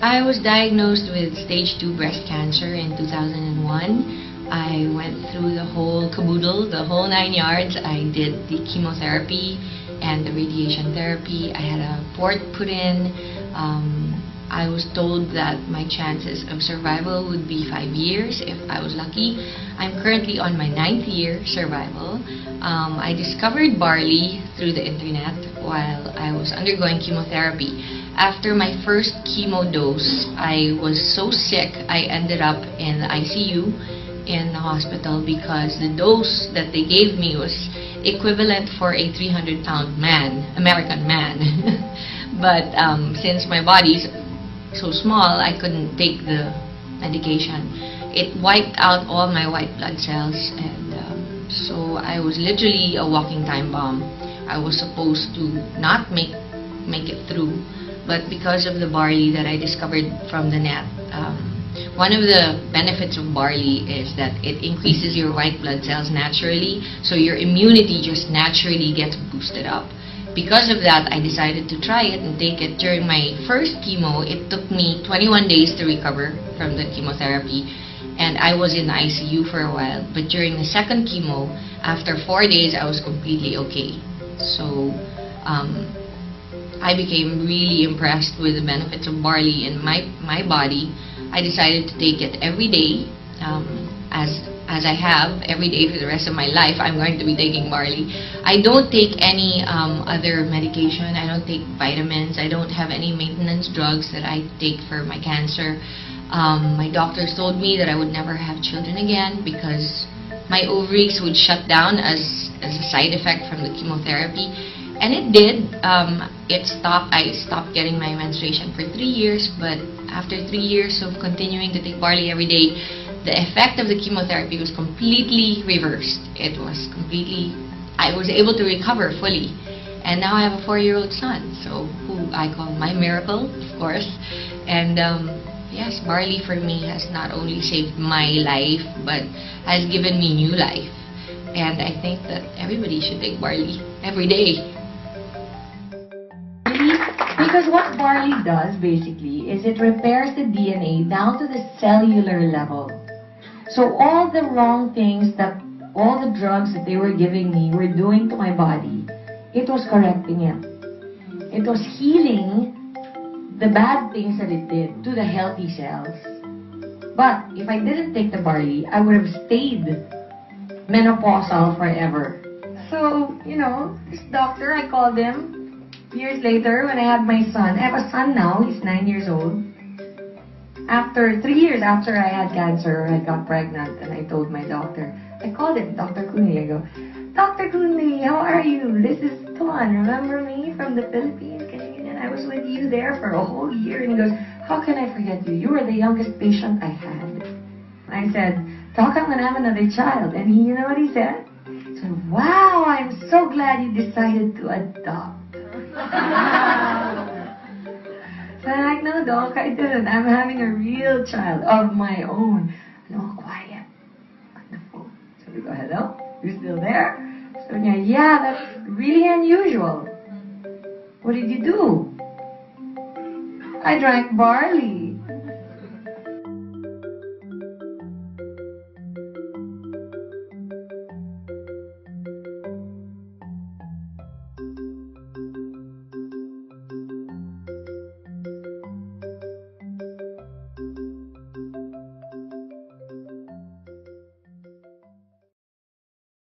I was diagnosed with stage 2 breast cancer in 2001. I went through the whole caboodle, the whole 9 yards. I did the chemotherapy and the radiation therapy. I had a port put in. I was told that my chances of survival would be 5 years if I was lucky. I'm currently on my 9th year survival. I discovered barley through the internet while I was undergoing chemotherapy. After my first chemo dose, I was so sick I ended up in the ICU in the hospital because the dose that they gave me was equivalent for a 300-pound man, American man. But since my body's so small, I couldn't take the medication. It wiped out all my white blood cells, and so I was literally a walking time bomb. I was supposed to not make it through, but because of the barley that I discovered from the net, one of the benefits of barley is that it increases your white blood cells naturally, so your immunity just naturally gets boosted up. Because of that, I decided to try it and take it. During my first chemo, it took me 21 days to recover from the chemotherapy, and I was in the ICU for a while. But during the second chemo, after 4 days, I was completely okay. So I became really impressed with the benefits of barley in my body. I decided to take it every day, as I have every day for the rest of my life. I'm going to be taking barley. I don't take any other medication. I don't take vitamins. I don't have any maintenance drugs that I take for my cancer. My doctors told me that I would never have children again because my ovaries would shut down as a side effect from the chemotherapy. And it did. I stopped getting my menstruation for 3 years, but after 3 years of continuing to take barley every day, the effect of the chemotherapy was completely reversed. I was able to recover fully. And now I have a 4-year-old son, so who I call my miracle, of course. And yes, barley for me has not only saved my life, but has given me new life. And I think that everybody should take barley every day. Because what barley does basically is it repairs the DNA down to the cellular level. So all the wrong things that all the drugs that they were giving me were doing to my body, it was correcting it. It was healing the bad things that it did to the healthy cells. But if I didn't take the barley, I would have stayed menopausal forever. So, this doctor, I called him years later when I had my son. I have a son now, he's 9 years old. After 3 years after I had cancer, I got pregnant, and I told my doctor, I called him, Dr. Kunli, I go, Dr. Kunli, how are you? This is Tuan, remember me from the Philippines? I was with you there for a whole year. And he goes, how can I forget you? You were the youngest patient I had. I said, Doc, I'm going to have another child. And you know what he said? He said, wow, I'm so glad you decided to adopt. So I'm like, no, Doc, I didn't. I'm having a real child of my own. No, quiet on the phone. So we go, hello? You're still there? So yeah, that's really unusual. What did you do? I drank barley.